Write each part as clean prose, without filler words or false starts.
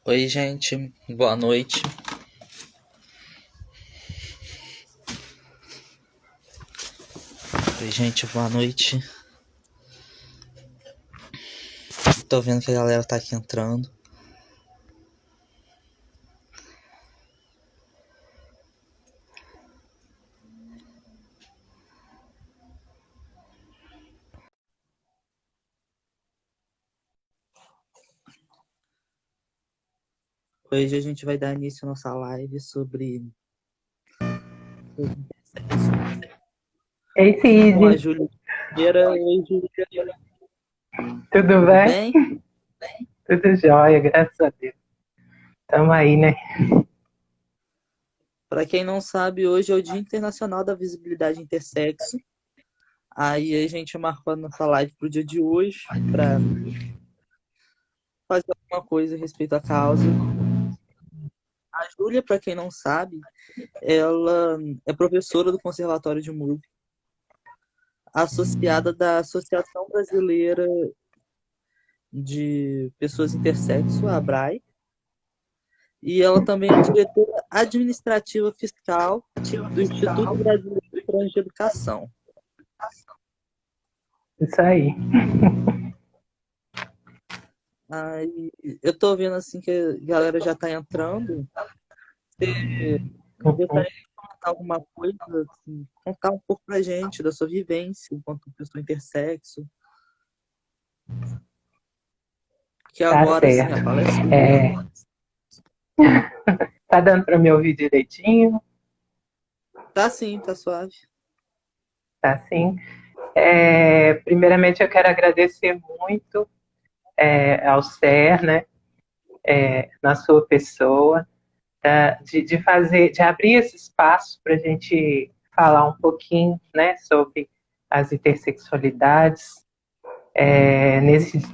Oi, gente, boa noite. Oi, gente, boa noite. Tô vendo que a galera tá aqui entrando. Hoje a gente vai dar início à nossa live sobre sexo Ei, com a Cid, Júlia Vieira. Oi, Júlia, tudo tudo bem? bem? Tudo jóia, graças a Deus. Tamo aí, né? Para quem não sabe, hoje é o Dia Internacional da Visibilidade Intersexo. Aí a gente marcou a nossa live pro dia de hoje para fazer alguma coisa a respeito à causa. A Júlia, para quem não sabe, ela é professora do Conservatório de Música, associada da Associação Brasileira de Pessoas Intersexo, a ABRAE, e ela também é diretora administrativa fiscal do Instituto Brasileiro de Educação. Isso aí. Aí, eu tô vendo assim que a galera já tá entrando. Você Uhum. gostaria de comentar alguma coisa, assim, contar um pouco pra gente da sua vivência enquanto pessoa intersexo, que Tá agora sim a certo. fala é sua. É, tá dando para me ouvir direitinho? Tá sim, tá suave. Tá sim. Primeiramente, eu quero agradecer muito ao SER, né, na sua pessoa, de abrir esse espaço para a gente falar um pouquinho, né, sobre as intersexualidades,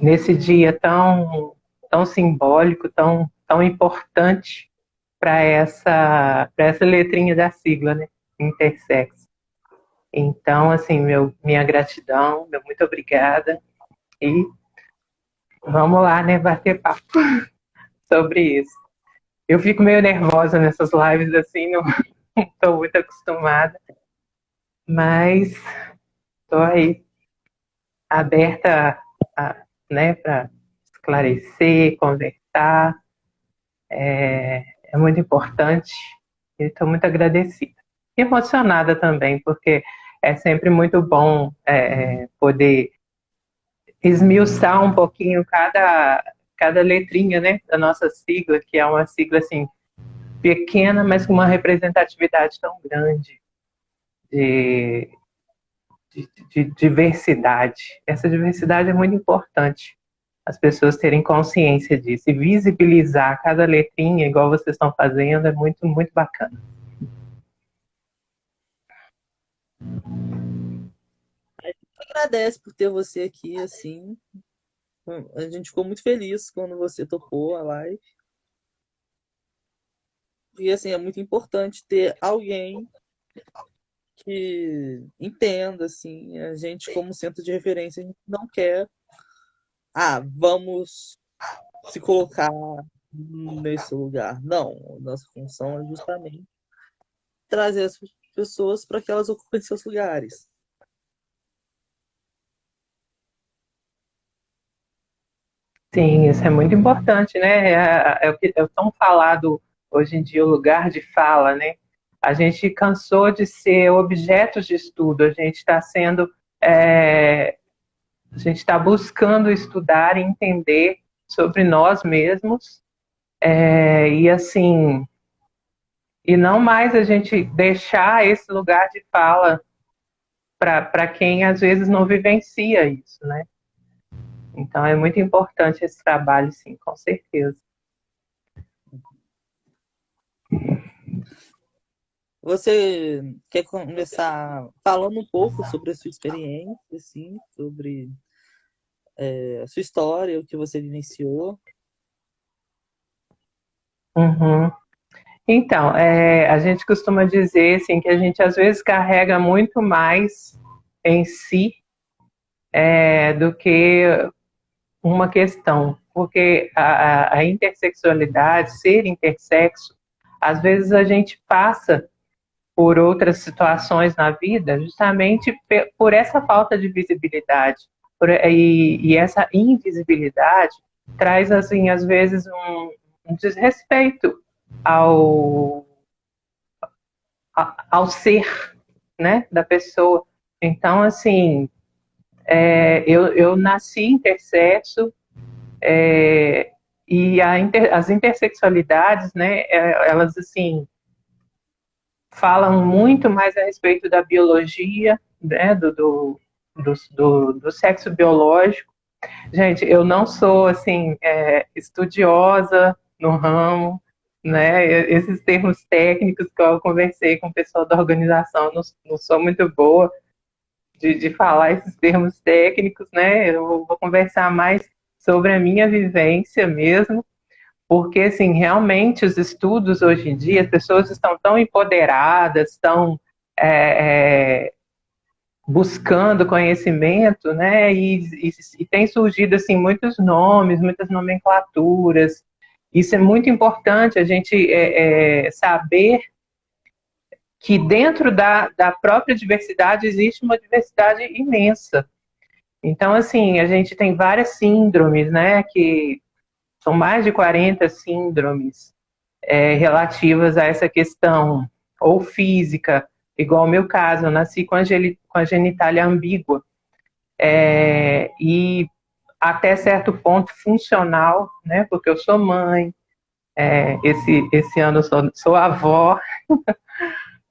nesse dia tão simbólico, tão importante para essa letrinha da sigla, né? Intersex. Então, assim, minha gratidão, meu muito obrigada. E vamos lá, né? Bater papo sobre isso. Eu fico meio nervosa nessas lives, assim, não estou muito acostumada, mas estou aí aberta né, para esclarecer, conversar. É muito importante e estou muito agradecida. E emocionada também, porque é sempre muito bom poder esmiuçar um pouquinho cada letrinha, né, da nossa sigla, que é uma sigla assim, pequena, mas com uma representatividade tão grande de, de diversidade. Essa diversidade é muito importante, as pessoas terem consciência disso e visibilizar cada letrinha, igual vocês estão fazendo, é muito, muito bacana. A gente agradece por ter você aqui, assim. A gente ficou muito feliz quando você topou a live. E assim, é muito importante ter alguém que entenda, assim, a gente como centro de referência, a gente não quer, vamos se colocar nesse lugar. Não, nossa função é justamente trazer as pessoas para que elas ocupem seus lugares. Sim, isso é muito importante, né? É o que é tão falado hoje em dia, o lugar de fala, né? A gente cansou de ser objetos de estudo, a gente está sendo, a gente está buscando estudar e entender sobre nós mesmos, e assim, e não mais a gente deixar esse lugar de fala para quem às vezes não vivencia isso, né? Então é muito importante esse trabalho, sim, com certeza. Você quer começar falando um pouco sobre a sua experiência, assim, sobre a sua história, o que você vivenciou? Uhum. Então, a gente costuma dizer assim, que a gente às vezes carrega muito mais em si do que uma questão. porque a intersexualidade, ser intersexo, às vezes a gente passa por outras situações na vida justamente por essa falta de visibilidade. E essa invisibilidade traz, assim, às vezes um desrespeito ao, ao ser, né, da pessoa. Então, assim, eu nasci intersexo, e as intersexualidades, né, elas, assim, falam muito mais a respeito da biologia, né, do sexo biológico. Gente, eu não sou, assim, estudiosa no ramo, né, esses termos técnicos que eu conversei com o pessoal da organização, não sou muito boa de falar esses termos técnicos, né, eu vou conversar mais sobre a minha vivência mesmo, porque, assim, realmente os estudos hoje em dia, as pessoas estão tão empoderadas, estão buscando conhecimento, né? E tem surgido, assim, muitos nomes, muitas nomenclaturas. Isso é muito importante, a gente saber que dentro da própria diversidade existe uma diversidade imensa. Então, assim, a gente tem várias síndromes, né? Que são mais de 40 síndromes relativas a essa questão, ou física, igual o meu caso, eu nasci com a genitália ambígua, e até certo ponto funcional, né, porque eu sou mãe, esse ano eu sou avó,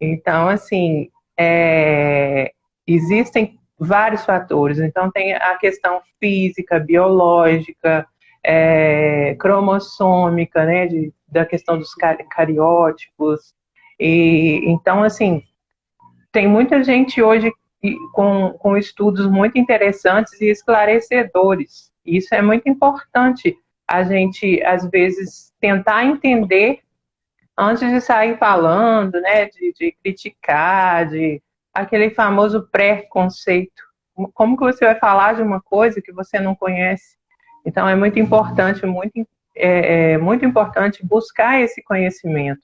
então, assim, existem vários fatores, então tem a questão física, biológica, cromossômica, né, da questão dos cariótipos, e então, assim, tem muita gente hoje com estudos muito interessantes e esclarecedores. Isso é muito importante a gente, às vezes, tentar entender antes de sair falando, né, de criticar, de aquele famoso pré-conceito. Como que você vai falar de uma coisa que você não conhece? Então, é muito importante, muito importante buscar esse conhecimento.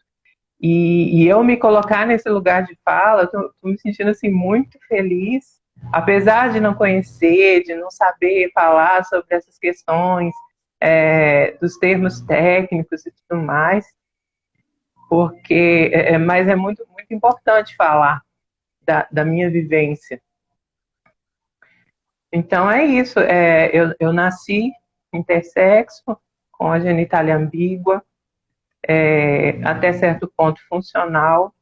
E eu me colocar nesse lugar de fala, estou me sentindo, assim, muito feliz, apesar de não conhecer, de não saber falar sobre essas questões, dos termos técnicos e tudo mais, porque, mas é muito, muito importante falar da minha vivência. Então é isso, eu nasci intersexo, com a genitália ambígua, até certo ponto funcional,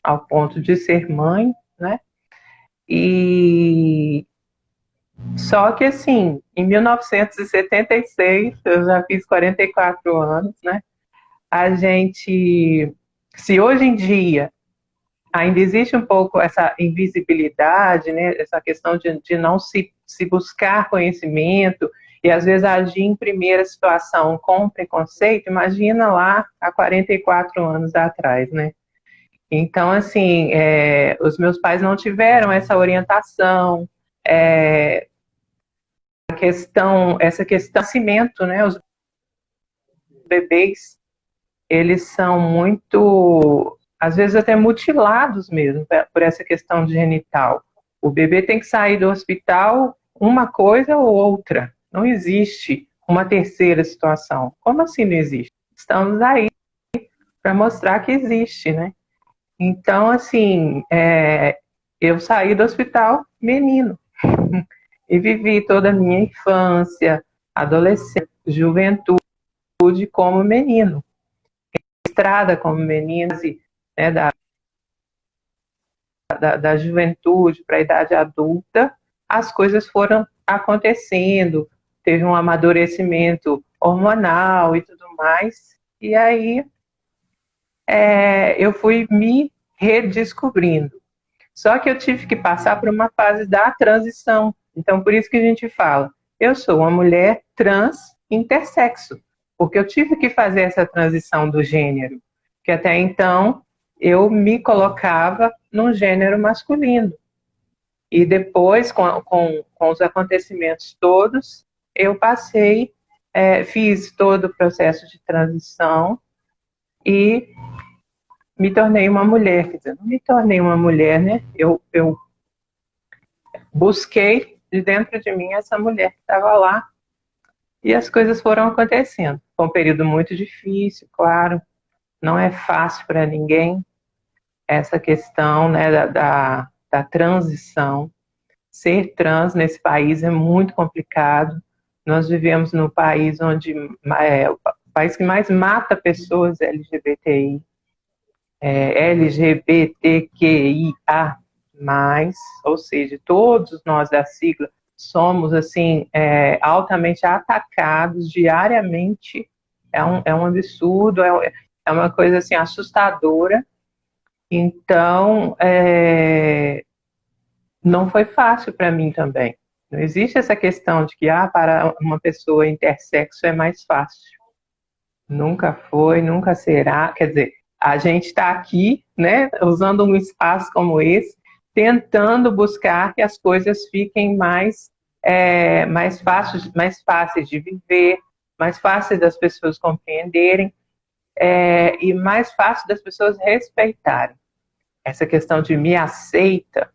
ao ponto de ser mãe, né? E só que, assim, em 1976, eu já fiz 44 anos, né? A gente, se hoje em dia ainda existe um pouco essa invisibilidade, né? Essa questão de não se buscar conhecimento e às vezes agir em primeira situação com preconceito, imagina lá há 44 anos atrás, né? Então, assim, os meus pais não tiveram essa orientação, essa questão do nascimento, né? Os bebês, eles são muito, às vezes até mutilados mesmo, por essa questão de genital. O bebê tem que sair do hospital uma coisa ou outra. Não existe uma terceira situação. Como assim não existe? Estamos aí para mostrar que existe, né? Então, assim, eu saí do hospital menino e vivi toda a minha infância, adolescência, juventude como menino, estrada como menino, né, da juventude para a idade adulta, as coisas foram acontecendo, teve um amadurecimento hormonal e tudo mais, e aí eu fui me redescobrindo. Só que eu tive que passar por uma fase da transição. Então, por isso que a gente fala, eu sou uma mulher trans intersexo, porque eu tive que fazer essa transição do gênero, que até então eu me colocava num gênero masculino. E depois, com os acontecimentos todos, eu passei fiz todo o processo de transição e me tornei uma mulher. Quer dizer, não me tornei uma mulher, né? Eu busquei de dentro de mim essa mulher que estava lá e as coisas foram acontecendo. Foi um período muito difícil, claro, não é fácil para ninguém essa questão, né, da transição. Ser trans nesse país é muito complicado. Nós vivemos num país onde o país que mais mata pessoas LGBTI, LGBTQIA+, ou seja, todos nós da sigla somos assim altamente atacados diariamente. É um absurdo, é uma coisa assim assustadora. Então, não foi fácil para mim também. Não existe essa questão de que para uma pessoa intersexo é mais fácil. Nunca foi, nunca será. Quer dizer, a gente está aqui, né, usando um espaço como esse, tentando buscar que as coisas fiquem mais fáceis de viver, mais fáceis das pessoas compreenderem, e mais fácil das pessoas respeitarem. Essa questão de me aceita,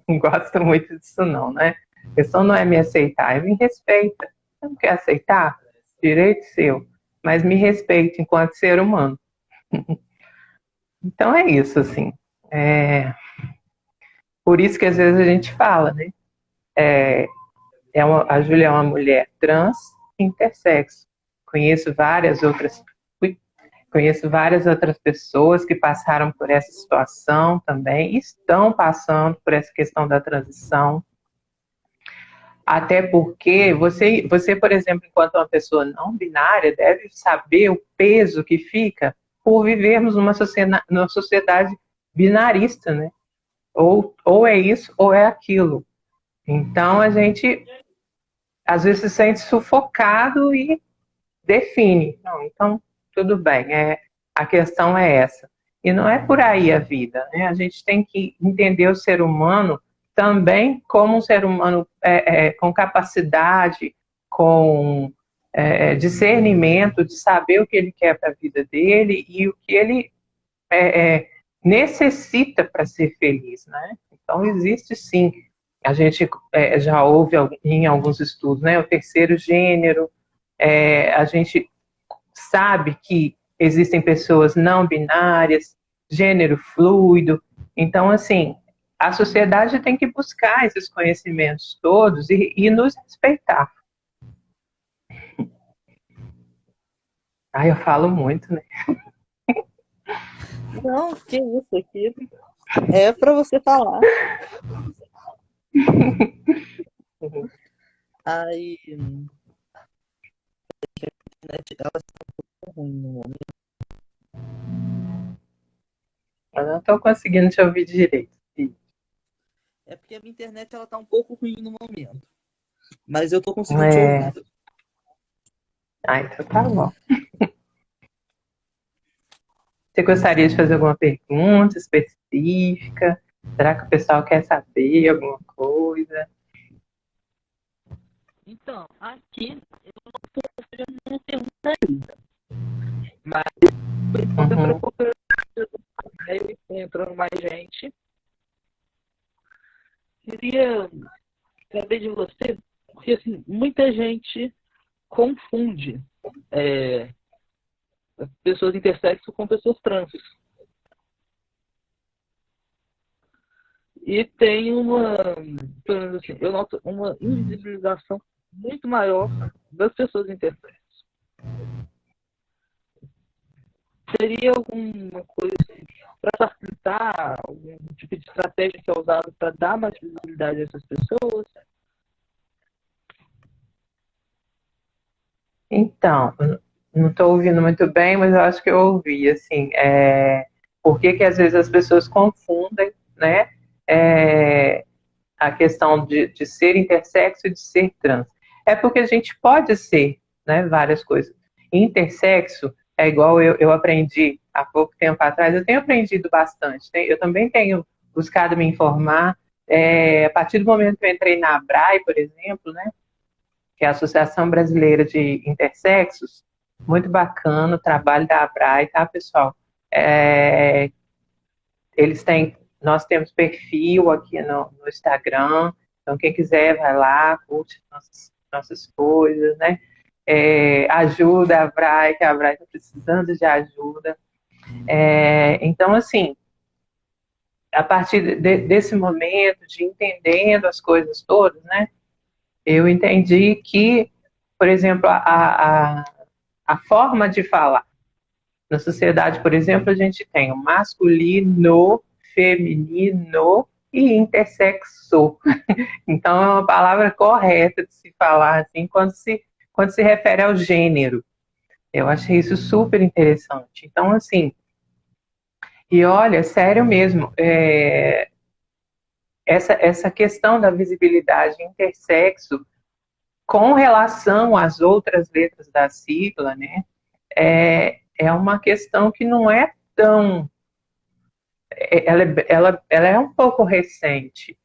não gosto muito disso não, né? A questão não é me aceitar, é me respeita. Você não quer aceitar? Direito seu. Mas me respeite enquanto ser humano. Então é isso, assim. Por isso que às vezes a gente fala, né? A Júlia é uma mulher trans intersexo. Conheço várias outras pessoas que passaram por essa situação também, estão passando por essa questão da transição. Até porque você, por exemplo, enquanto uma pessoa não binária, deve saber o peso que fica por vivermos numa sociedade binarista, né? Ou é isso ou é aquilo. Então a gente às vezes se sente sufocado e define. Não, então tudo bem, a questão é essa. E não é por aí a vida, né? A gente tem que entender o ser humano também como um ser humano com capacidade, com discernimento, de saber o que ele quer para a vida dele e o que ele necessita para ser feliz, né? Então existe sim, a gente já ouve em alguns estudos, né? O terceiro gênero, a gente sabe que existem pessoas não binárias, gênero fluido. Então, assim, a sociedade tem que buscar esses conhecimentos todos e nos respeitar. Eu falo muito, né? Não, que isso aqui é para você falar. Aí, a internet, ela está um pouco ruim no momento. Eu não estou conseguindo te ouvir direito. É porque a minha internet ela tá um pouco ruim no momento. Mas eu tô conseguindo te ouvir. Então tá bom. Você gostaria de fazer alguma pergunta específica? Será que o pessoal quer saber alguma coisa? Então, aqui eu não tô fazendo nenhuma pergunta ainda. Mas entrando mais gente. Queria saber de você, porque assim, muita gente confunde pessoas intersexo com pessoas trans. E tem assim, eu noto uma invisibilização muito maior das pessoas intersexo. Seria alguma coisa assim, para facilitar, algum tipo de estratégia que é usada para dar mais visibilidade a essas pessoas? Então, não estou ouvindo muito bem, mas eu acho que eu ouvi, assim, por que às vezes as pessoas confundem, né, a questão de ser intersexo e de ser trans. É porque a gente pode ser, né, várias coisas. Intersexo é igual eu aprendi há pouco tempo atrás, eu tenho aprendido bastante, né? Eu também tenho buscado me informar. A partir do momento que eu entrei na ABRAE, por exemplo, né, que é a Associação Brasileira de Intersexos. Muito bacana o trabalho da ABRAE, tá, pessoal? Nós temos perfil aqui no Instagram, então quem quiser vai lá, curte nossas coisas, né? Ajuda a ABRAE, que a ABRAE está precisando de ajuda. Então, assim, a partir desse momento de entendendo as coisas todas, né? Eu entendi que, por exemplo, a forma de falar. Na sociedade, por exemplo, a gente tem o masculino, feminino e intersexo. Então, é uma palavra correta de se falar assim, quando se refere ao gênero. Eu achei isso super interessante. Então, assim, e olha, sério mesmo, essa questão da visibilidade intersexo com relação às outras letras da sigla, né, é uma questão que não é tão... Ela é um pouco recente.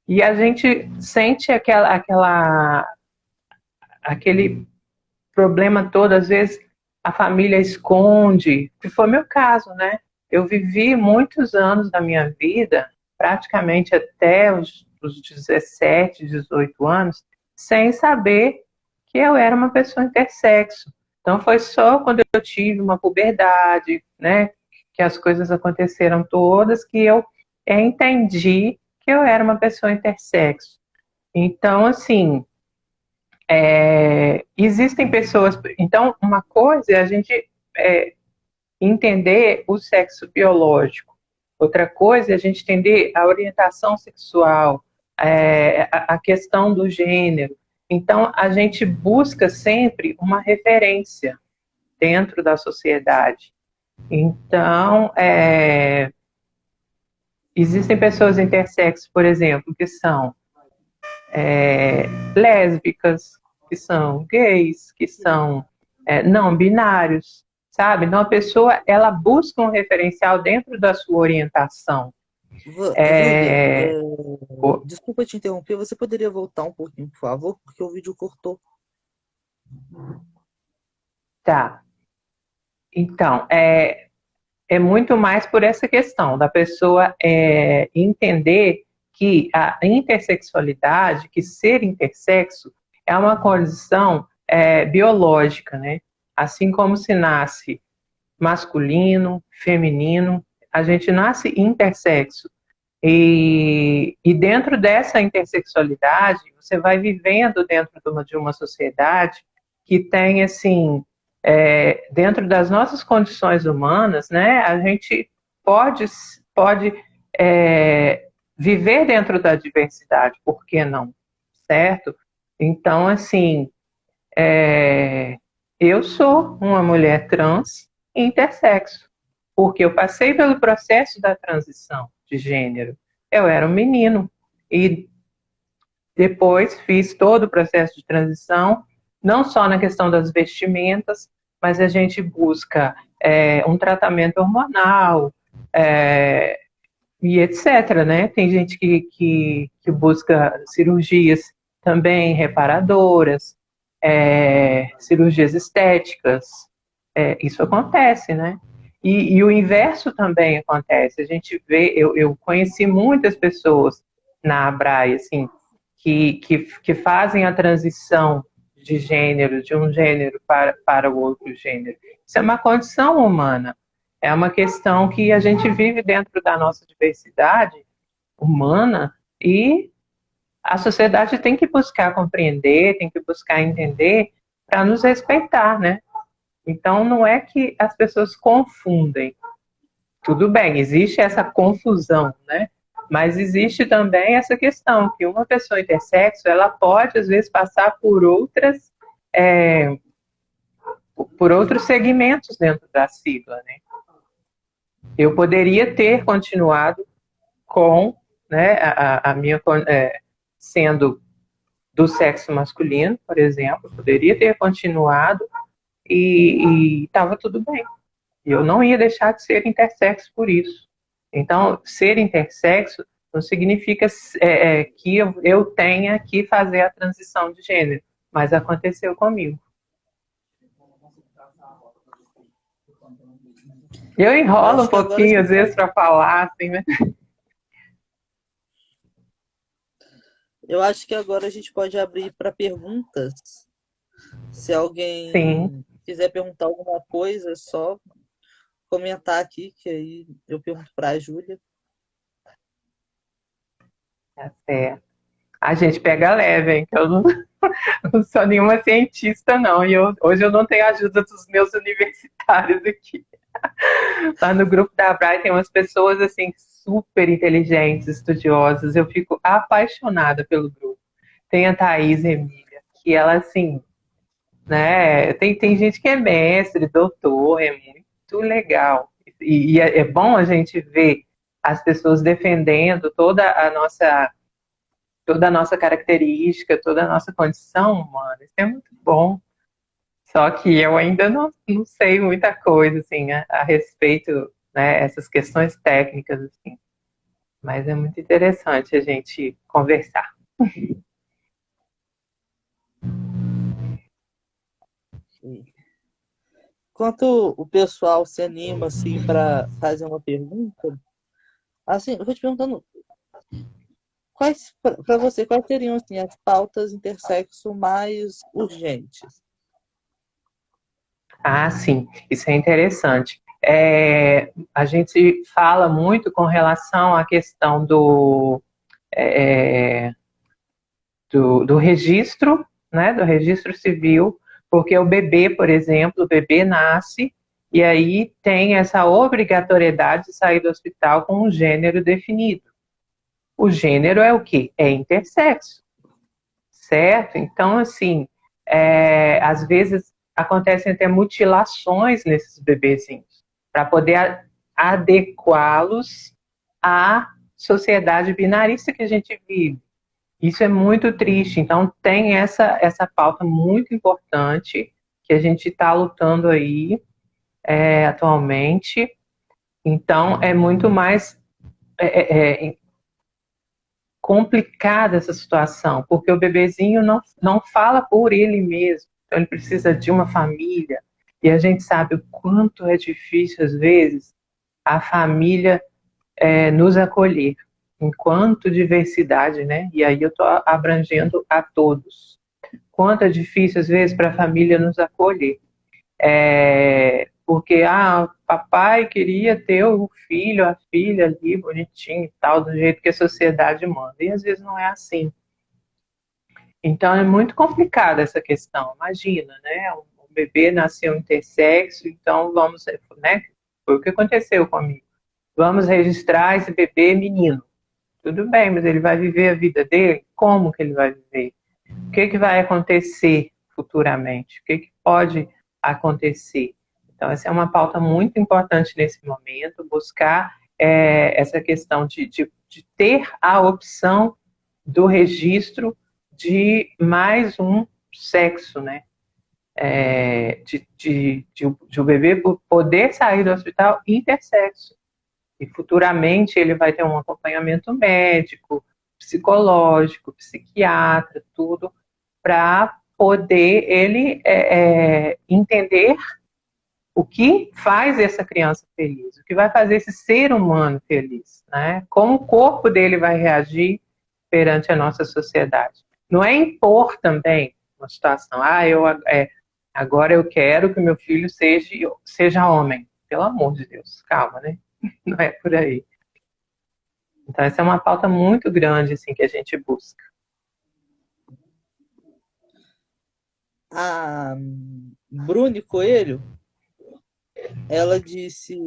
E a gente sente aquele problema todo, às vezes a família esconde, que foi meu caso, né? Eu vivi muitos anos da minha vida, praticamente até os 17, 18 anos, sem saber que eu era uma pessoa intersexo. Então foi só quando eu tive uma puberdade, né, que as coisas aconteceram todas, que eu entendi que eu era uma pessoa intersexo. Então, assim, existem pessoas... Então, uma coisa é a gente entender o sexo biológico. Outra coisa é a gente entender a orientação sexual, a questão do gênero. Então, a gente busca sempre uma referência dentro da sociedade. Então, existem pessoas intersexo, por exemplo, que são lésbicas, que são gays, que são não binários, sabe? Então, a pessoa, ela busca um referencial dentro da sua orientação. Júlia, desculpa te interromper, você poderia voltar um pouquinho, por favor, porque o vídeo cortou. Tá. Então, é muito mais por essa questão da pessoa entender que a intersexualidade, que ser intersexo, é uma condição biológica, né? Assim como se nasce masculino, feminino, a gente nasce intersexo. E dentro dessa intersexualidade, você vai vivendo dentro de uma sociedade que tem, assim, dentro das nossas condições humanas, né, a gente pode viver dentro da diversidade, por que não? Certo? Então, assim, eu sou uma mulher trans intersexo, porque eu passei pelo processo da transição de gênero. Eu era um menino e depois fiz todo o processo de transição, não só na questão das vestimentas, mas a gente busca um tratamento hormonal e etc, né? Tem gente que busca cirurgias também reparadoras, cirurgias estéticas, isso acontece, né? E o inverso também acontece. A gente vê, eu conheci muitas pessoas na ABRAE, assim, que fazem a transição de gênero, de um gênero para o outro gênero. Isso é uma condição humana. É uma questão que a gente vive dentro da nossa diversidade humana e a sociedade tem que buscar compreender, tem que buscar entender para nos respeitar, né? Então, não é que as pessoas confundem. Tudo bem, existe essa confusão, né? Mas existe também essa questão que uma pessoa intersexo, ela pode, às vezes, passar por outros segmentos dentro da sigla, né? Eu poderia ter continuado com, né, a minha sendo do sexo masculino, por exemplo, poderia ter continuado e estava tudo bem. Eu não ia deixar de ser intersexo por isso. Então, ser intersexo não significa que eu tenha que fazer a transição de gênero. mas aconteceu comigo. Eu enrolo um pouquinho, às vezes, para falar, assim, né? Eu acho que agora a gente pode abrir para perguntas. Se alguém Sim. quiser perguntar alguma coisa, é só comentar aqui, que aí eu pergunto para a Júlia. Tá certo. A gente pega leve, hein? Que eu não sou nenhuma cientista, não. E hoje eu não tenho a ajuda dos meus universitários aqui. Lá no grupo da Braille tem umas pessoas, assim, super inteligentes, estudiosas. Eu fico apaixonada pelo grupo. Tem a Thaís Emília, que ela, assim, né? Tem gente que é mestre, doutor, é muito legal. E é bom a gente ver as pessoas defendendo toda a nossa característica, toda a nossa condição humana. Isso é muito bom. Só que eu ainda não sei muita coisa assim a respeito, né, essas questões técnicas assim. Mas é muito interessante a gente conversar. Enquanto o pessoal se anima assim para fazer uma pergunta, assim, eu vou te perguntando quais para você quais seriam assim as pautas intersexo mais urgentes? Ah, sim, isso é interessante. A gente fala muito com relação à questão é, do registro, né, do registro civil, porque o bebê, por exemplo, o bebê nasce e aí tem essa obrigatoriedade de sair do hospital com um gênero definido. O gênero é o quê? É intersexo, certo? Então, assim, às vezes acontecem até mutilações nesses bebezinhos, para poder adequá-los à sociedade binarista que a gente vive. Isso é muito triste. Então, tem essa pauta muito importante que a gente está lutando aí atualmente. Então, é muito mais complicada essa situação, porque o bebezinho não fala por ele mesmo. Então, ele precisa de uma família. E a gente sabe o quanto é difícil, às vezes, a família nos acolher, enquanto diversidade, né? E aí eu estou abrangendo a todos. Quanto é difícil, às vezes, para a família nos acolher. Porque, papai queria ter o filho, a filha ali, bonitinho e tal, do jeito que a sociedade manda. E às vezes não é assim. Então é muito complicada essa questão. Imagina, né? Um bebê nasceu intersexo, então vamos, né? Foi o que aconteceu comigo. Vamos registrar esse bebê menino. Tudo bem, mas ele vai viver a vida dele? Como que ele vai viver? O que vai acontecer futuramente? O que pode acontecer? Então, essa é uma pauta muito importante nesse momento, buscar essa questão de ter a opção do registro de mais um sexo, né? De o bebê poder sair do hospital intersexo. E futuramente ele vai ter um acompanhamento médico, psicológico, psiquiatra, tudo, para poder ele entender o que faz essa criança feliz, o que vai fazer esse ser humano feliz, né? Como o corpo dele vai reagir perante a nossa sociedade. Não é impor também uma situação, agora eu quero que meu filho seja homem. Pelo amor de Deus, calma, né? Não é por aí. Então, essa é uma pauta muito grande assim, que a gente busca. A Bruni Coelho, ela disse: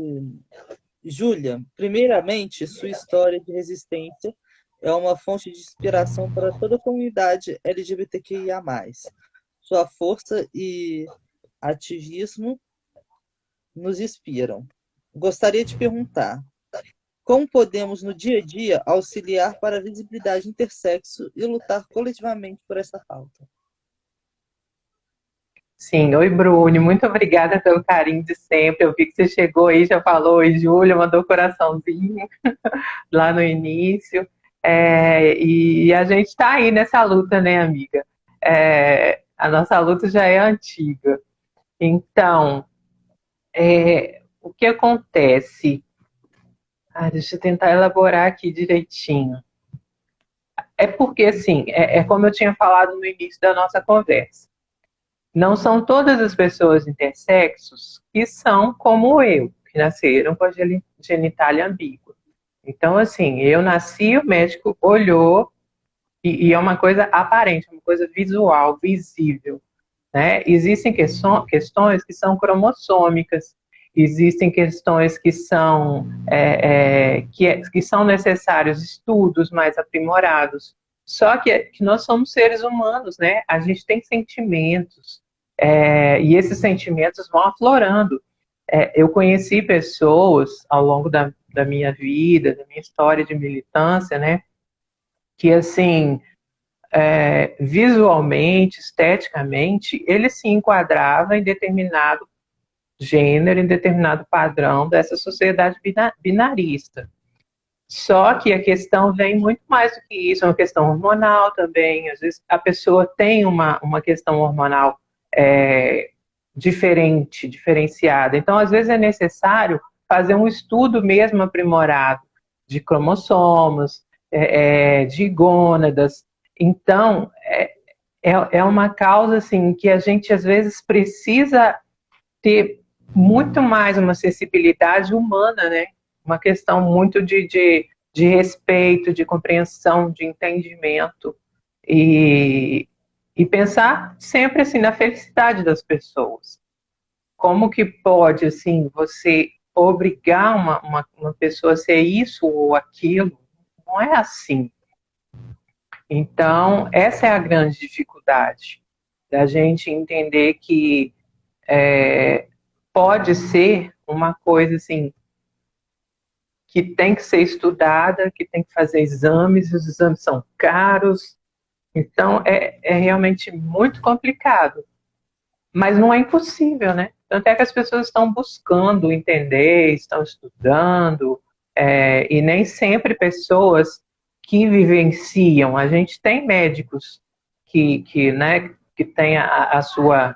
Júlia, primeiramente, sua história de resistência é uma fonte de inspiração para toda a comunidade LGBTQIA+. Sua força e ativismo nos inspiram. Gostaria de perguntar: como podemos, no dia a dia, auxiliar para a visibilidade intersexo e lutar coletivamente por essa pauta? Sim, oi Bruni, muito obrigada pelo carinho de sempre. Eu vi que você chegou aí, já falou, oi Júlia, mandou coraçãozinho lá no início. E a gente está aí nessa luta, né, amiga? A nossa luta já é antiga. Então, o que acontece? Deixa eu tentar elaborar aqui direitinho. É porque, assim, como eu tinha falado no início da nossa conversa. Não são todas as pessoas intersexos que são como eu, que nasceram com a genitália ambígua. Então, assim, eu nasci, o médico olhou, e é uma coisa aparente, uma coisa visual, visível. Né? Existem questões que são cromossômicas, existem questões que são, que são necessários estudos mais aprimorados. Só que nós somos seres humanos, né? A gente tem sentimentos, e esses sentimentos vão aflorando. Eu conheci pessoas ao longo da minha vida, da minha história de militância, né? Que, assim, visualmente, esteticamente, ele se enquadrava em determinado gênero, em determinado padrão dessa sociedade binarista. Só que a questão vem muito mais do que isso, é uma questão hormonal também. Às vezes a pessoa tem uma questão hormonal diferenciada. Então, às vezes é necessário fazer um estudo mesmo aprimorado de cromossomos, de gônadas. Então, é uma causa assim que a gente às vezes precisa ter muito mais uma acessibilidade humana, né? Uma questão muito de respeito, de compreensão, de entendimento e pensar sempre assim na felicidade das pessoas. Como que pode assim você obrigar uma pessoa a ser isso ou aquilo? Não é assim. Então, essa é a grande dificuldade da gente entender que pode ser uma coisa assim que tem que ser estudada, que tem que fazer exames, e os exames são caros, então é realmente muito complicado, mas não é impossível, né? Tanto é que as pessoas estão buscando entender, estão estudando, e nem sempre pessoas que vivenciam. A gente tem médicos né, que têm a sua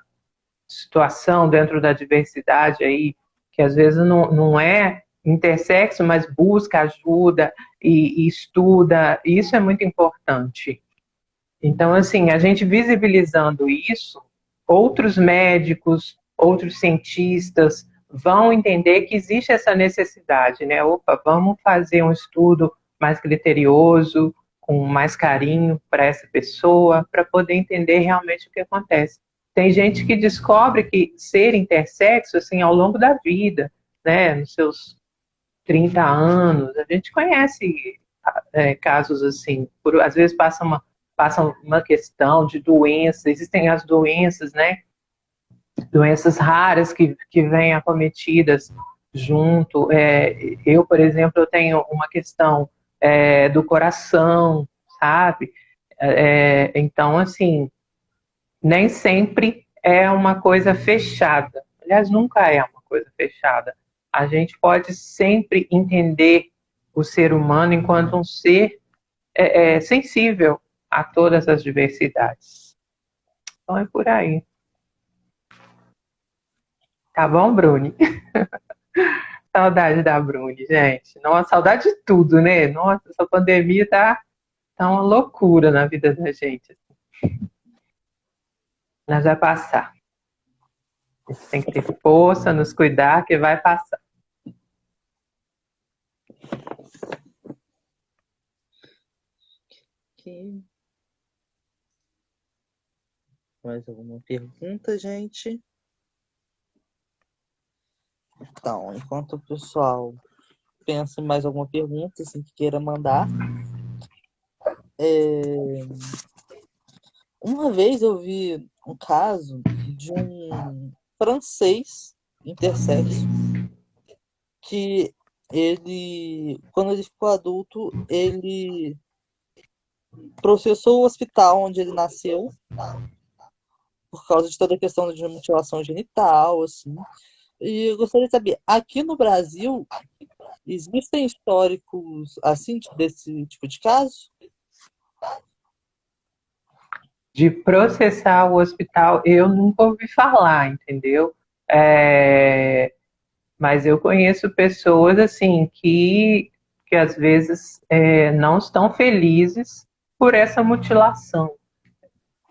situação dentro da diversidade aí, que às vezes não é intersexo, mas busca ajuda e estuda, e isso é muito importante. Então, assim, a gente visibilizando isso, outros médicos, outros cientistas vão entender que existe essa necessidade, né? Opa, vamos fazer um estudo mais criterioso, com mais carinho para essa pessoa, para poder entender realmente o que acontece. Tem gente que descobre que ser intersexo, assim, ao longo da vida, né? Nos seus 30 anos, a gente conhece casos assim, às vezes passa uma questão de doença, existem as doenças, né? Doenças raras que vêm acometidas junto. Eu, por exemplo, eu tenho uma questão do coração, sabe? Então, assim, nem sempre é uma coisa fechada. Aliás, nunca é uma coisa fechada. A gente pode sempre entender o ser humano enquanto um ser sensível a todas as diversidades. Então é por aí. Tá bom, Bruni? Saudade da Bruni, gente. Nossa, saudade de tudo, né? Nossa, essa pandemia tá uma loucura na vida da gente. Mas vai passar. A gente tem que ter força, nos cuidar, que vai passar. Aqui. Mais alguma pergunta, gente? Então, enquanto o pessoal pensa em mais alguma pergunta, assim, que queira mandar. Uma vez eu vi um caso de um francês intersexo que ele, quando ele ficou adulto, ele processou o hospital onde ele nasceu por causa de toda a questão de mutilação genital, assim. E eu gostaria de saber, aqui no Brasil, existem históricos assim desse tipo de caso? de processar o hospital, eu nunca ouvi falar, entendeu? Mas eu conheço pessoas assim que às vezes não estão felizes por essa mutilação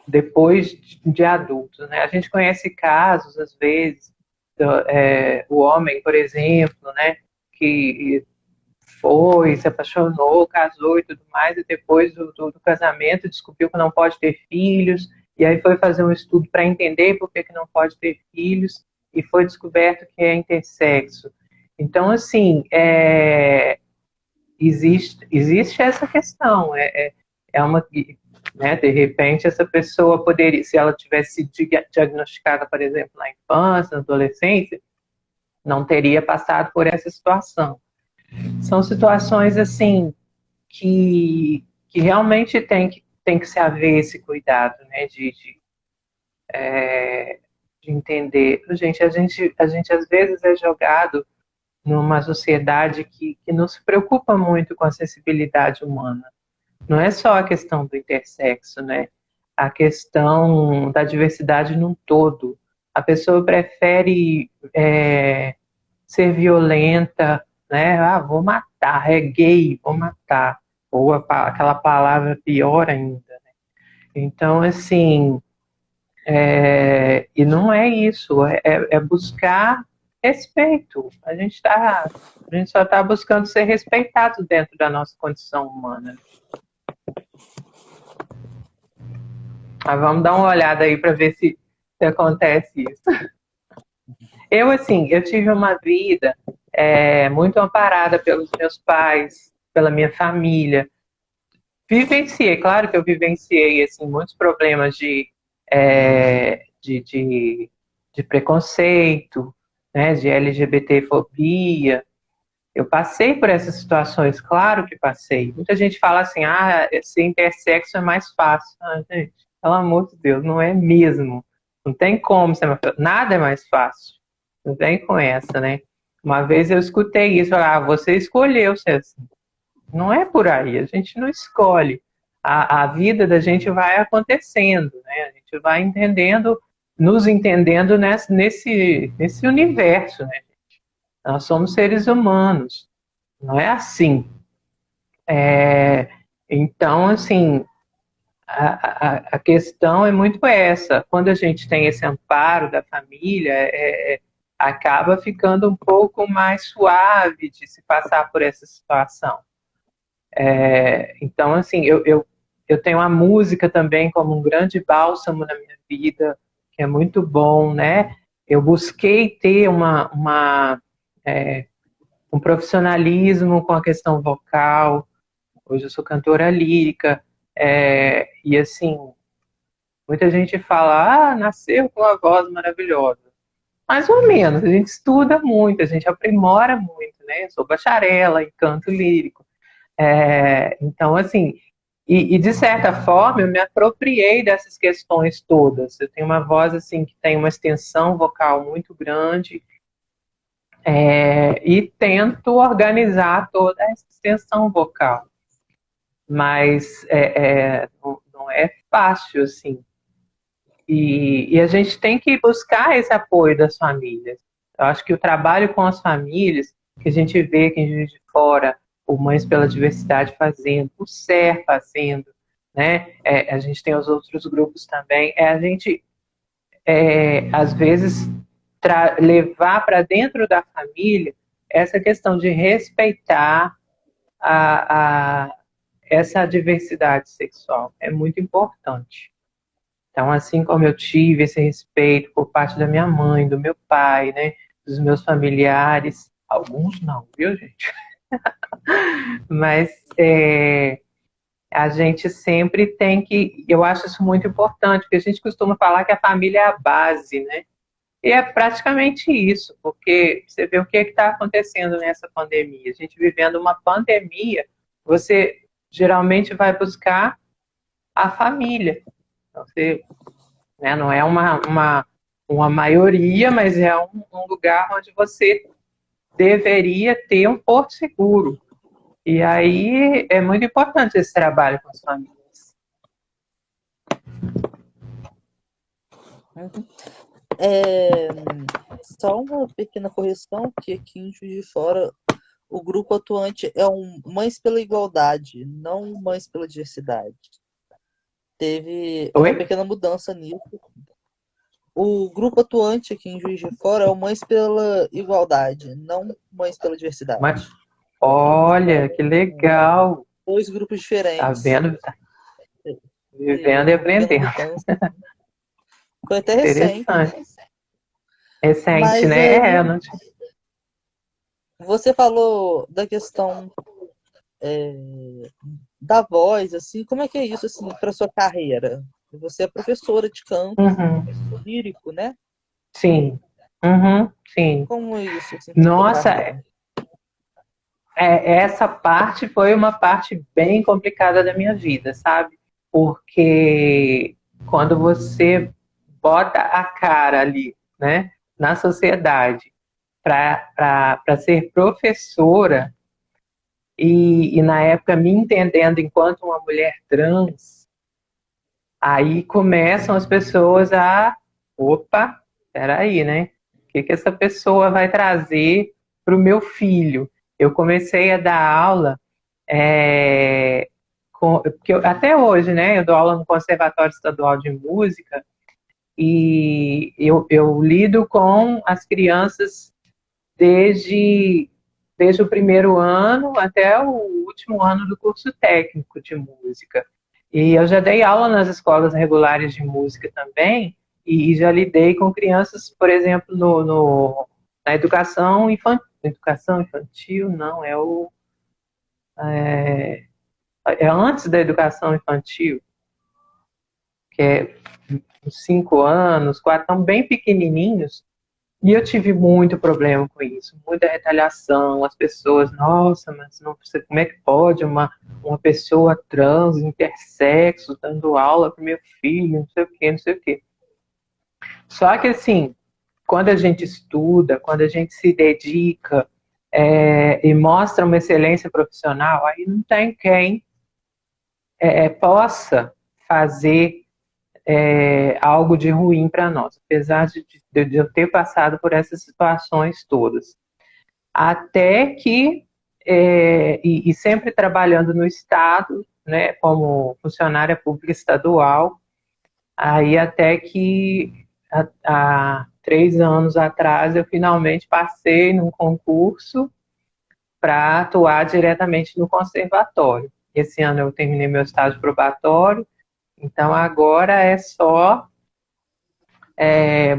depois de adultos, né? A gente conhece casos, às vezes, o homem, por exemplo, né, que se apaixonou, casou e tudo mais, e depois do casamento descobriu que não pode ter filhos, e aí foi fazer um estudo para entender por que não pode ter filhos, e foi descoberto que é intersexo. Então, assim, existe essa questão, é uma, né, de repente essa pessoa poderia, se ela tivesse sido diagnosticada, por exemplo, na infância, na adolescência, não teria passado por essa situação. São situações assim que realmente tem que se haver esse cuidado, né, de entender. A gente às vezes é jogado numa sociedade que não se preocupa muito com a sensibilidade humana. Não é só a questão do intersexo, né? A questão da diversidade num todo. A pessoa prefere ser violenta, né? Ah, vou matar, é gay, vou matar. Ou aquela palavra pior ainda, né? Então, assim, e não é isso, é buscar respeito. A gente só está buscando ser respeitado dentro da nossa condição humana. Mas vamos dar uma olhada aí para ver se acontece isso. Eu tive uma vida muito amparada pelos meus pais, pela minha família. Claro que eu vivenciei assim, muitos problemas de preconceito, né, de LGBTfobia. Eu passei por essas situações, claro que passei. Muita gente fala assim, ser intersexo é mais fácil. Gente, pelo amor de Deus, não é mesmo. Não tem como ser mais fácil. Nada é mais fácil. Não vem com essa, né? Uma vez eu escutei isso, você escolheu ser assim. Não é por aí, a gente não escolhe. A vida da gente vai acontecendo, né? A gente vai entendendo, nos entendendo nesse universo, né? Nós somos seres humanos, não é assim. Então, assim, a questão é muito essa. Quando a gente tem esse amparo da família, acaba ficando um pouco mais suave de se passar por essa situação. Então, assim, eu tenho a música também como um grande bálsamo na minha vida, que é muito bom, né? Eu busquei ter um profissionalismo com a questão vocal. Hoje eu sou cantora lírica, e assim, muita gente fala, nasceu com uma voz maravilhosa. Mais ou menos, a gente estuda muito, a gente aprimora muito, né? Eu sou bacharela em canto lírico. Então, assim, e de certa forma eu me apropriei dessas questões todas. Eu tenho uma voz assim que tem uma extensão vocal muito grande, e tento organizar toda essa extensão vocal. Mas não é fácil, assim. E a gente tem que buscar esse apoio das famílias. Eu acho que o trabalho com as famílias, que a gente vê que em Juiz de Fora, o Mães pela Diversidade fazendo, o SER fazendo, né? A gente tem os outros grupos também. A gente, às vezes, levar para dentro da família essa questão de respeitar essa diversidade sexual. É muito importante. Então, assim como eu tive esse respeito por parte da minha mãe, do meu pai, né, dos meus familiares, alguns não, viu, gente? Mas a gente sempre tem que, eu acho isso muito importante, porque a gente costuma falar que a família é a base, né? E é praticamente isso, porque você vê o que está acontecendo nessa pandemia. A gente vivendo uma pandemia, você geralmente vai buscar a família. Então, você, né, não é uma maioria, mas é um lugar onde você deveria ter um porto seguro. E aí é muito importante esse trabalho com as famílias. Uhum. É, só uma pequena correção, que aqui em Juiz de Fora o grupo atuante é um Mães pela Igualdade, não Mães pela Diversidade. Teve uma Oi? pequena mudança nisso. O grupo atuante aqui em Juiz de Fora é o Mães pela Igualdade, não Mães pela Mas, Diversidade. olha, que São legal. dois grupos Tá diferentes. vendo? Tá vivendo e E teve uma aprendendo. mudança. Foi até recente. Interessante. Recente, Mas né? É, aí, não tinha... você falou da questão é, da voz, assim, como é que é isso, assim, para sua carreira? Você é professora de canto Uhum. lírico, né? Sim. Uhum. Sim. Como é isso, assim, para sua Nossa, carreira? essa parte foi uma parte bem complicada da minha vida, sabe? Porque quando você bota a cara ali, né, na sociedade para ser professora e na época me entendendo enquanto uma mulher trans, aí começam as pessoas a, opa, peraí, né? O que essa pessoa vai trazer para o meu filho? Eu comecei a dar aula, porque até hoje, né? Eu dou aula no Conservatório Estadual de Música e eu lido com as crianças desde, desde o primeiro ano até o último ano do curso técnico de música. E eu já dei aula nas escolas regulares de música também, e já lidei com crianças, por exemplo, na educação infantil, não, é antes da educação infantil, que é uns 5 anos, 4, estão bem pequenininhos. E eu tive muito problema com isso, muita retaliação, as pessoas, nossa, mas não, como é que pode uma pessoa trans, intersexo, dando aula para meu filho, não sei o quê, não sei o quê. Só que assim, quando a gente estuda, quando a gente se dedica e mostra uma excelência profissional, aí não tem quem possa fazer algo de ruim para nós, apesar de eu ter passado por essas situações todas. Até que, e sempre trabalhando no Estado, né, como funcionária pública estadual, aí até que há 3 anos atrás eu finalmente passei num concurso para atuar diretamente no conservatório. Esse ano eu terminei meu estágio probatório, então agora é só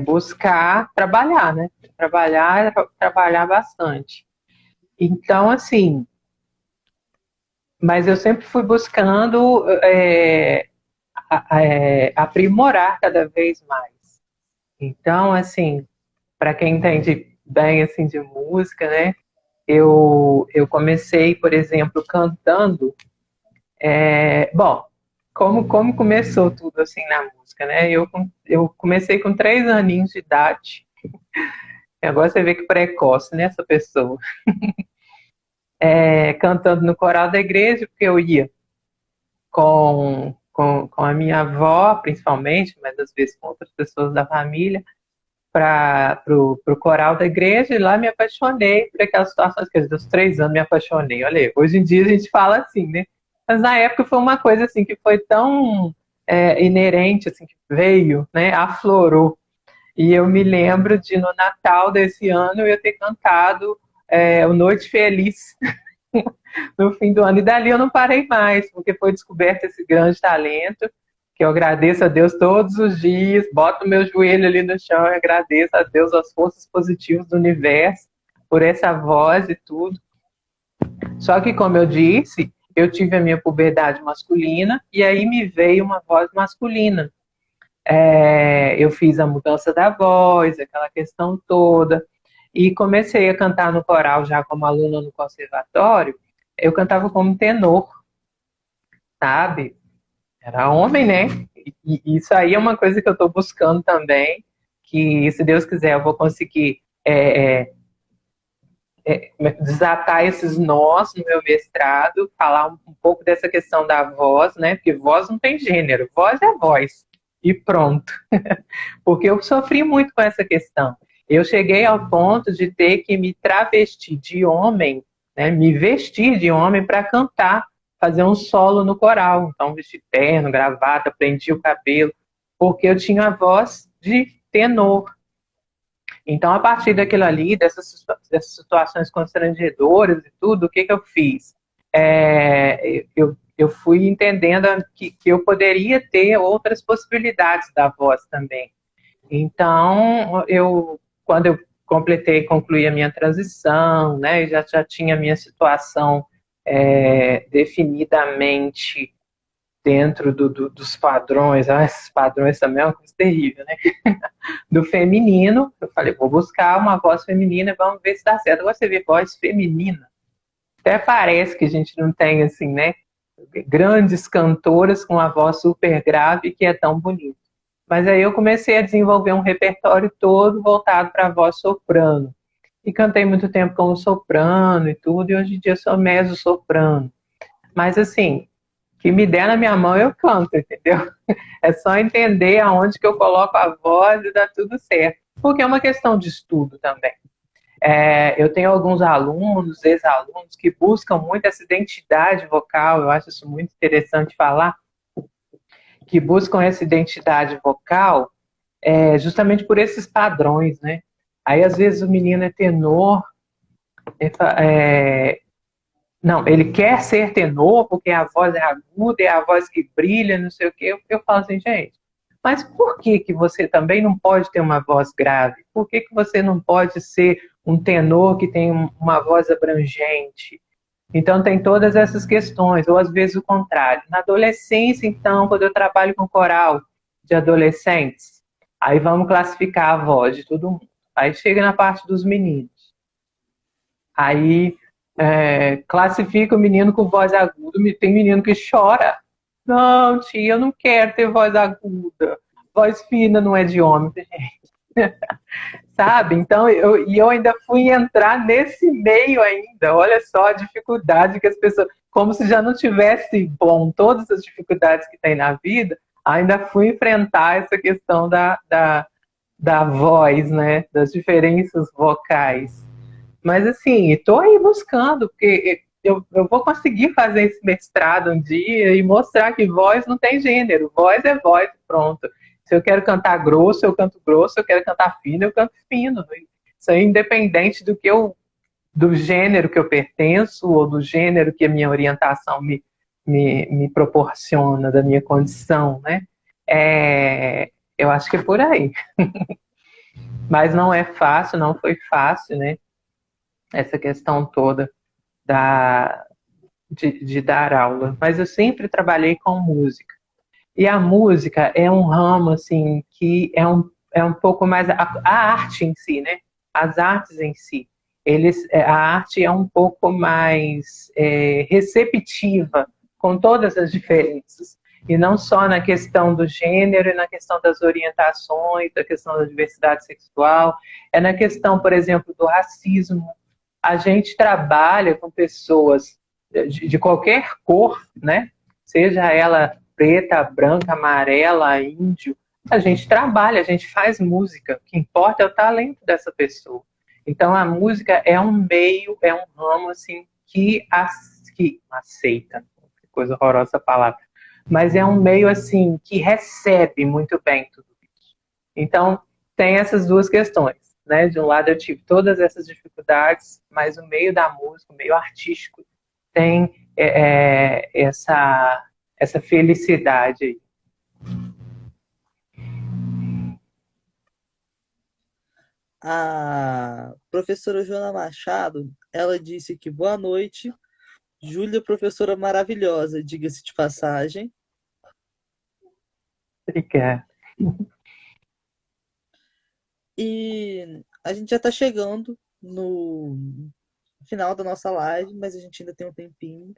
buscar trabalhar, né? Trabalhar bastante. Então, assim, mas eu sempre fui buscando aprimorar cada vez mais. Então, assim, para quem entende bem assim de música, né? Eu comecei, por exemplo, cantando. Bom, como começou tudo assim na música, né? Eu comecei com 3 aninhos de idade. Agora você vê que precoce, né, essa pessoa. Cantando no coral da igreja, porque eu ia com a minha avó, principalmente, mas às vezes com outras pessoas da família, para o coral da igreja, e lá me apaixonei por aquelas situações que dos 3 anos me apaixonei. Olha aí, hoje em dia a gente fala assim, né? Mas na época foi uma coisa assim que foi tão inerente, assim, que veio, né? Aflorou. E eu me lembro de no Natal desse ano eu ter cantado o Noite Feliz no fim do ano. E dali eu não parei mais, porque foi descoberto esse grande talento, que eu agradeço a Deus todos os dias, boto o meu joelho ali no chão e agradeço a Deus, as forças positivas do universo, por essa voz e tudo. Só que, como eu disse, eu tive a minha puberdade masculina e aí me veio uma voz masculina. Eu fiz a mudança da voz, aquela questão toda, e comecei a cantar no coral já como aluna no conservatório. Eu cantava como tenor, sabe? Era homem, né? E isso aí é uma coisa que eu estou buscando também, que se Deus quiser eu vou conseguir desatar esses nós no meu mestrado, falar um pouco dessa questão da voz, né? Porque voz não tem gênero, voz é voz. e pronto. Porque eu sofri muito com essa questão. Eu cheguei ao ponto de ter que me travestir de homem, né, me vestir de homem para cantar, fazer um solo no coral. Então, vestir terno, gravata, prendia o cabelo, porque eu tinha a voz de tenor. Então, a partir daquilo ali, dessas situações constrangedoras e tudo, o que eu fiz? Eu fui entendendo que eu poderia ter outras possibilidades da voz também. Então, quando eu concluí a minha transição, né, já tinha a minha situação definidamente dentro dos padrões. Esses padrões também é uma coisa terrível, né? Do feminino, eu falei, vou buscar uma voz feminina e vamos ver se dá certo. Agora você vê voz feminina, até parece que a gente não tem, assim, né, grandes cantoras com a voz super grave que é tão bonita. Mas aí eu comecei a desenvolver um repertório todo voltado para a voz soprano. E cantei muito tempo como soprano e tudo, e hoje em dia sou mezzo-soprano. Mas assim, que me der na minha mão eu canto, entendeu? É só entender aonde que eu coloco a voz e dá tudo certo. Porque é uma questão de estudo também. Eu tenho alguns alunos, ex-alunos, que buscam muito essa identidade vocal, eu acho isso muito interessante falar, que buscam essa identidade vocal justamente por esses padrões, né? Aí, às vezes, o menino é tenor, não, ele quer ser tenor porque a voz é aguda, é a voz que brilha, não sei o quê. Eu falo assim, gente, mas por que você também não pode ter uma voz grave? Por que você não pode ser um tenor que tem uma voz abrangente? Então, tem todas essas questões, ou às vezes o contrário. Na adolescência, então, quando eu trabalho com coral de adolescentes, aí vamos classificar a voz de todo mundo. Aí chega na parte dos meninos. Aí classifica o menino com voz aguda. Tem menino que chora. Não, tia, eu não quero ter voz aguda. Voz fina não é de homem, gente. Sabe? Então, eu ainda fui entrar nesse meio ainda. Olha só a dificuldade que as pessoas... Como se já não tivesse bom todas as dificuldades que tem na vida, ainda fui enfrentar essa questão da voz, né? Das diferenças vocais. Mas, assim, estou aí buscando, porque eu vou conseguir fazer esse mestrado um dia e mostrar que voz não tem gênero. Voz é voz, pronto. Se eu quero cantar grosso, eu canto grosso. Se eu quero cantar fino, eu canto fino. Isso é independente do gênero que eu pertenço ou do gênero que a minha orientação me proporciona, da minha condição, né? Eu acho que é por aí. Mas não é fácil, não foi fácil, né? Essa questão toda de dar aula. Mas eu sempre trabalhei com música. E a música é um ramo, assim, que é um pouco mais... A arte em si, né? As artes em si. A arte é um pouco mais receptiva com todas as diferenças. E não só na questão do gênero, e na questão das orientações, da questão da diversidade sexual, é na questão, por exemplo, do racismo. A gente trabalha com pessoas de qualquer cor, né? Seja ela preta, branca, amarela, índio. A gente trabalha, a gente faz música. O que importa é o talento dessa pessoa. Então, a música é um meio, é um ramo assim, que aceita, coisa horrorosa essa palavra, mas é um meio assim que recebe muito bem tudo isso. Então, tem essas duas questões. Né? De um lado eu tive todas essas dificuldades, mas o meio da música, o meio artístico, tem essa felicidade aí. A professora Joana Machado, ela disse que boa noite, Júlia, professora maravilhosa, diga-se de passagem. Obrigada. E a gente já está chegando no final da nossa live, mas a gente ainda tem um tempinho.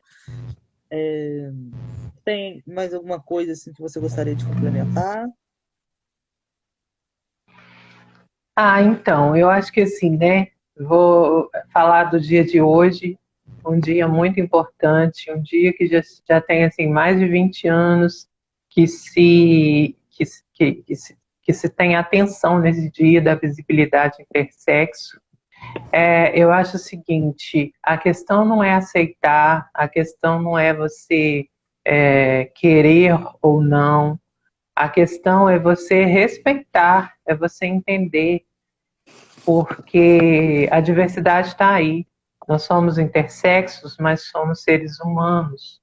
Tem mais alguma coisa assim que você gostaria de complementar? Então, eu acho que assim, né? Vou falar do dia de hoje, um dia muito importante, um dia que já tem assim mais de 20 anos que que se tem atenção nesse dia da visibilidade intersexo, eu acho o seguinte: a questão não é aceitar, a questão não é você querer ou não, a questão é você respeitar, é você entender, porque a diversidade está aí. Nós somos intersexos, mas somos seres humanos.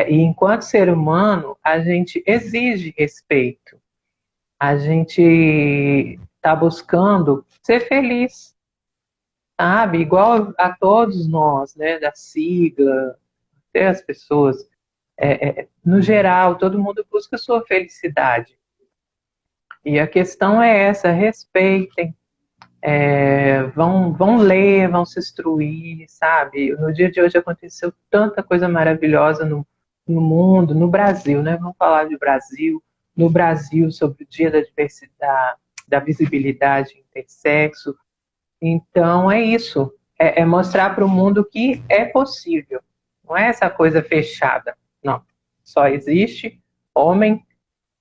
E enquanto ser humano, a gente exige respeito. A gente está buscando ser feliz, sabe? Igual a todos nós, né? Da sigla, até as pessoas. No geral, todo mundo busca sua felicidade. E a questão é essa: respeitem, vão ler, vão se instruir, sabe? No dia de hoje aconteceu tanta coisa maravilhosa no mundo, no Brasil, né? Vamos falar de Brasil, no Brasil, sobre o Dia da Diversidade, da Visibilidade Intersexo. Então, é isso. É mostrar para o mundo que é possível. Não é essa coisa fechada. Não. Só existe homem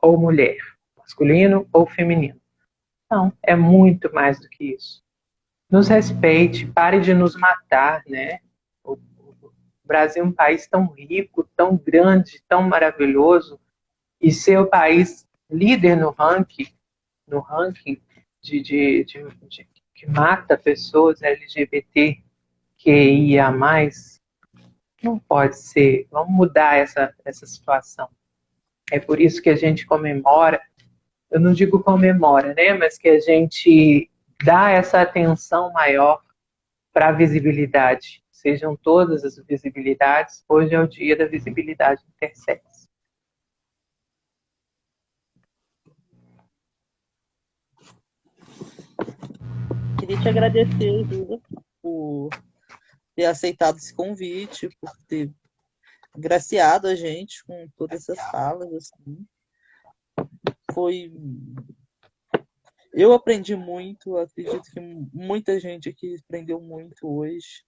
ou mulher, masculino ou feminino. Não, é muito mais do que isso. Nos respeite, pare de nos matar, né? O Brasil é um país tão rico, tão grande, tão maravilhoso, e ser o país líder no ranking que mata pessoas LGBTQIA+, não pode ser. Vamos mudar essa situação. É por isso que a gente comemora, eu não digo comemora, né? Mas que a gente dá essa atenção maior para a visibilidade. Sejam todas as visibilidades. Hoje é o dia da visibilidade intersexo. Queria te agradecer, Júlia, por ter aceitado esse convite, por ter graciado a gente com todas essas falas, assim. Eu aprendi muito, acredito que muita gente aqui aprendeu muito hoje.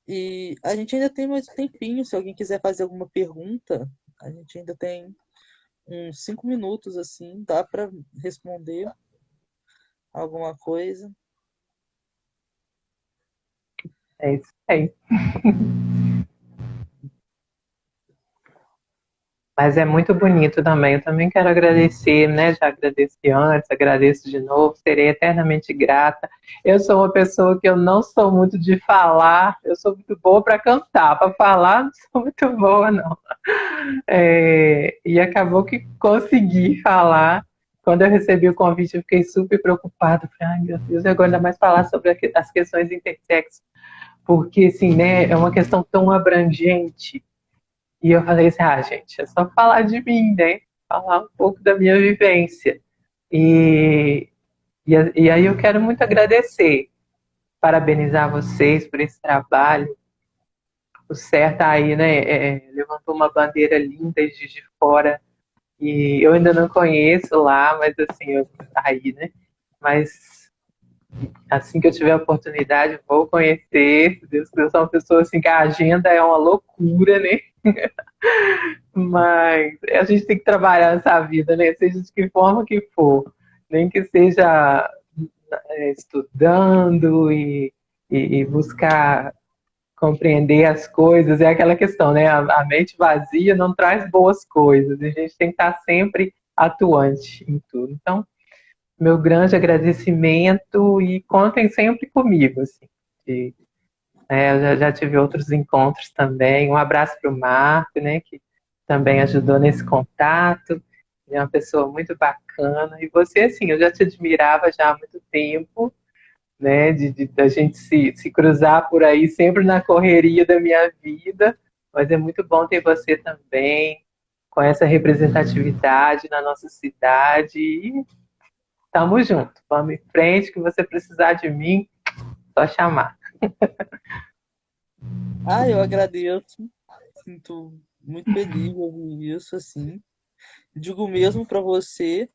E a gente ainda tem mais um tempinho, se alguém quiser fazer alguma pergunta, a gente ainda tem uns 5 minutos, assim, dá para responder alguma coisa. É isso aí. Mas é muito bonito também. Eu também quero agradecer, né? Já agradeci antes, agradeço de novo, serei eternamente grata. Eu sou uma pessoa que eu não sou muito de falar, eu sou muito boa para cantar, para falar não sou muito boa, não. E acabou que consegui falar. Quando eu recebi o convite, eu fiquei super preocupada. Falei, ai meu Deus, e agora ainda mais falar sobre as questões intersexo, porque assim, né? É uma questão tão abrangente. E eu falei assim, gente, é só falar de mim, né? Falar um pouco da minha vivência. E aí eu quero muito agradecer, parabenizar vocês por esse trabalho. O Ser tá aí, né? Levantou uma bandeira linda de fora. E eu ainda não conheço lá, mas assim, eu tá aí, né? Mas assim que eu tiver a oportunidade, vou conhecer. Se Deus quiser, eu sou uma pessoa assim que a agenda é uma loucura, né? Mas a gente tem que trabalhar nessa vida, né? Seja de que forma que for. Nem que seja estudando e buscar compreender as coisas. É aquela questão, né? A mente vazia não traz boas coisas. E a gente tem que estar sempre atuante em tudo. Então, meu grande agradecimento e contem sempre comigo, assim. Eu já tive outros encontros também. Um abraço para o Marco, né, que também ajudou nesse contato. Ele é uma pessoa muito bacana. E você, assim, eu já te admirava já há muito tempo, né, da gente se cruzar por aí, sempre na correria da minha vida. Mas é muito bom ter você também, com essa representatividade na nossa cidade. E tamo junto. Vamos em frente, que você precisar de mim, só chamar. Eu agradeço. Sinto muito feliz de ouvir isso, assim. Digo mesmo para você.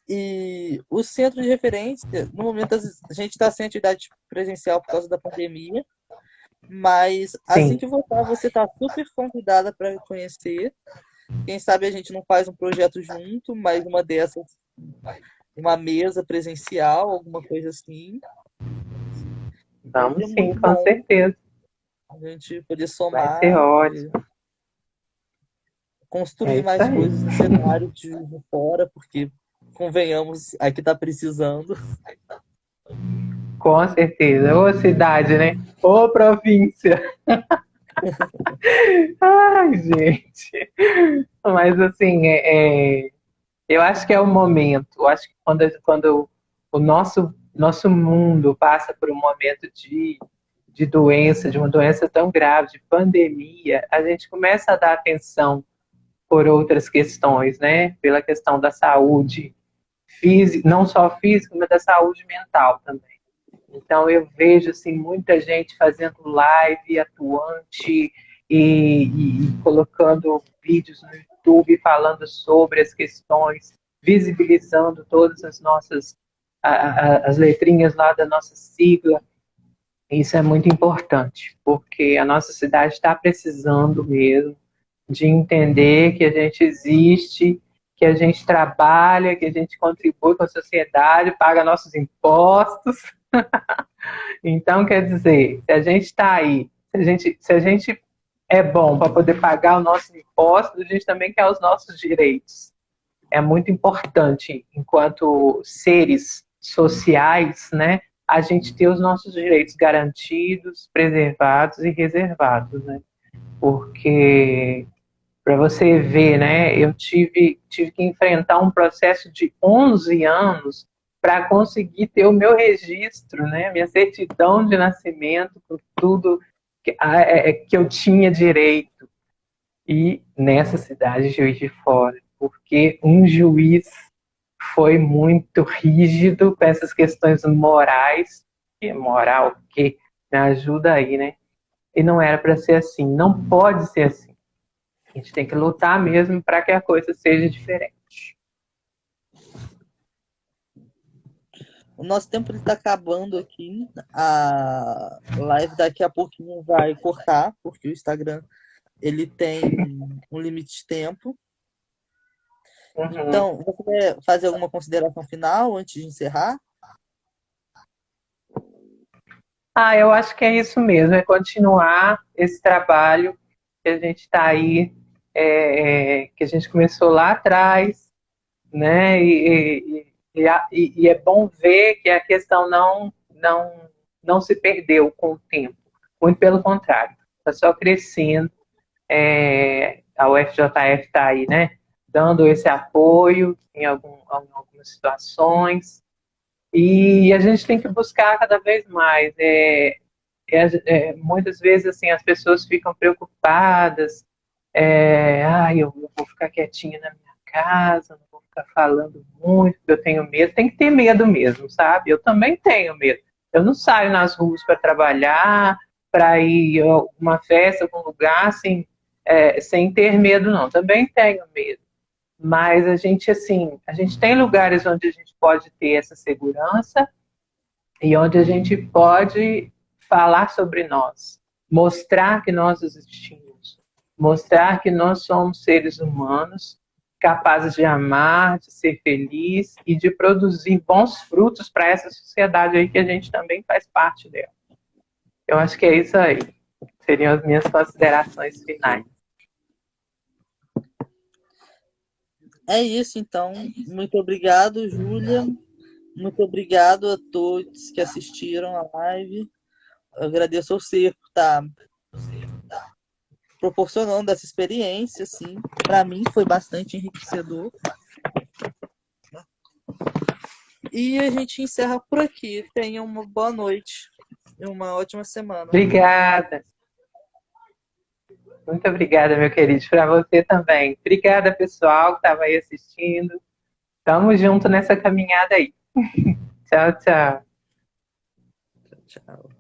E o centro de referência, no momento a gente está sem atividade presencial por causa da pandemia, mas assim Sim. que voltar, você está super convidada para conhecer. Quem sabe a gente não faz um projeto junto, mas uma dessas, uma mesa presencial, alguma coisa assim. Vai ser Vamos sim, muito com bom certeza. a gente poder Vai ser somar e ótimo. É construir isso mais aí. coisas no cenário de fora, porque, convenhamos, aqui está precisando. Com certeza. Ô cidade, né? Ô província. Ai, gente. Mas assim, eu acho que é o momento. Eu acho que quando o nosso mundo passa por um momento de doença, de uma doença tão grave, de pandemia, a gente começa a dar atenção por outras questões, né? Pela questão da saúde física, não só física, mas da saúde mental também. Então eu vejo assim muita gente fazendo live atuante e colocando vídeos no YouTube falando sobre as questões, visibilizando todas as nossas as letrinhas lá da nossa sigla. Isso é muito importante, porque a nossa cidade está precisando mesmo de entender que a gente existe, que a gente trabalha, que a gente contribui com a sociedade, paga nossos impostos. Então, quer dizer, se a gente está aí, se a gente é bom para poder pagar os nossos impostos, a gente também quer os nossos direitos. É muito importante, enquanto seres sociais, né, a gente ter os nossos direitos garantidos, preservados e reservados, né? Porque, para você ver, né, eu tive que enfrentar um processo de 11 anos para conseguir ter o meu registro, né, minha certidão de nascimento, com tudo que eu tinha direito. E nessa cidade de Juiz de Fora, porque um juiz foi muito rígido com essas questões morais, que é moral, que me ajuda aí, né? E não era para ser assim, não pode ser assim. A gente tem que lutar mesmo para que a coisa seja diferente. O nosso tempo está acabando aqui. A live daqui a pouquinho vai cortar, porque o Instagram ele tem um limite de tempo. Uhum. Então, você quer fazer alguma consideração final antes de encerrar? Ah, eu acho que é isso mesmo, é continuar esse trabalho que a gente está aí, que a gente começou lá atrás, né? E é bom ver que a questão não se perdeu com o tempo. Muito pelo contrário, está só crescendo. A UFJF está aí, né? Dando esse apoio em algumas situações. E a gente tem que buscar cada vez mais. Muitas vezes assim as pessoas ficam preocupadas. Eu vou ficar quietinha na minha casa, não vou ficar falando muito, porque eu tenho medo. Tem que ter medo mesmo, sabe? Eu também tenho medo. Eu não saio nas ruas para trabalhar, para ir a uma festa, algum lugar, assim, sem ter medo, não. Também tenho medo. Mas a gente, assim, a gente tem lugares onde a gente pode ter essa segurança e onde a gente pode falar sobre nós, mostrar que nós existimos, mostrar que nós somos seres humanos capazes de amar, de ser feliz e de produzir bons frutos para essa sociedade aí que a gente também faz parte dela. Eu acho que é isso aí. Seriam as minhas considerações finais. É isso, então. Muito obrigado, Júlia. Muito obrigado a todos que assistiram a live. Eu agradeço ao Ser por estar proporcionando essa experiência, assim. Para mim foi bastante enriquecedor. E a gente encerra por aqui. Tenha uma boa noite e uma ótima semana. Obrigada. Muito obrigada, meu querido. Para você também. Obrigada, pessoal, que estava aí assistindo. Tamo junto nessa caminhada aí. Tchau, tchau. Tchau.